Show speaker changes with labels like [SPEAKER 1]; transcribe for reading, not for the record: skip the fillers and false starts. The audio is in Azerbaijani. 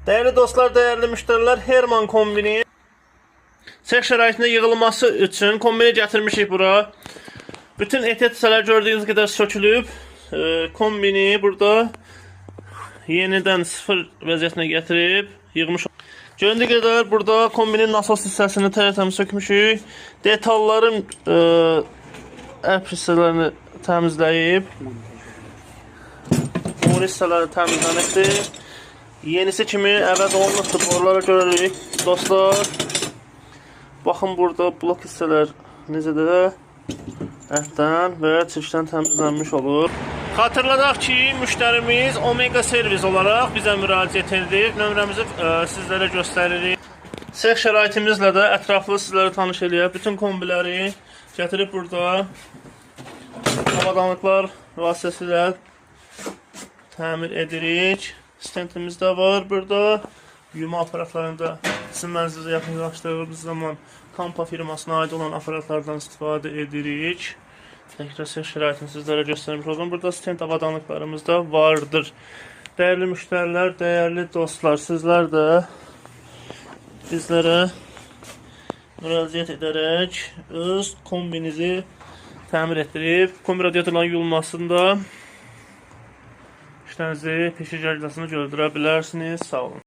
[SPEAKER 1] Değerli dostlar, değerli müşteriler, Herman kombini sex şəraitində yığılması üçün kombini gətirmişik bura. Bütün ehtiyat hissələr gördüyünüz qədər sökülüb. Kombini burada yenidən sıfır vəziyyətinə gətirib yığmış. Göründüyü qədər burada kombinin nasos hissəsini tərtəmiz sökmüşük. Detalların ərp hissələrini təmizləyib. Mor hissələri təmizlənibdir. Yenisi kimi əvəz olunubdur. Borulara görürük dostlar. Baxın burada blok hissələr necədir? Ərtdən və çirkdən təmizlənmiş olur. Xatırladaq ki, müştərimiz Omega Servis olaraq bizə müraciət edir. Nömrəmizi sizlərə göstəririk. Sex şəraitimizlə də ətraflı sizlərə tanış eləyək. Bütün kombiləri gətirib burada avadanlıqlar vasitəsilə təmir edirik. Stentimiz də var burada. Yuma aparatlarında sizin mənzilinizə yaxınlaşdığımız zaman Kampa firmasına aid olan aparatlardan istifadə edirik. Təkrar sex şəraitini sizlərə göstərmiş oldum. Burada stent avadanlıqlarımız da vardır. Dəyərli müştərilər, dəyərli dostlar, sizlər də bizlərə müraciət edərək öz kombinizi təmir etdirib, kombi radiatorların yuyulmasında işlərinizi, peşə cərgəsini gördürə bilərsiniz. Sağ olun.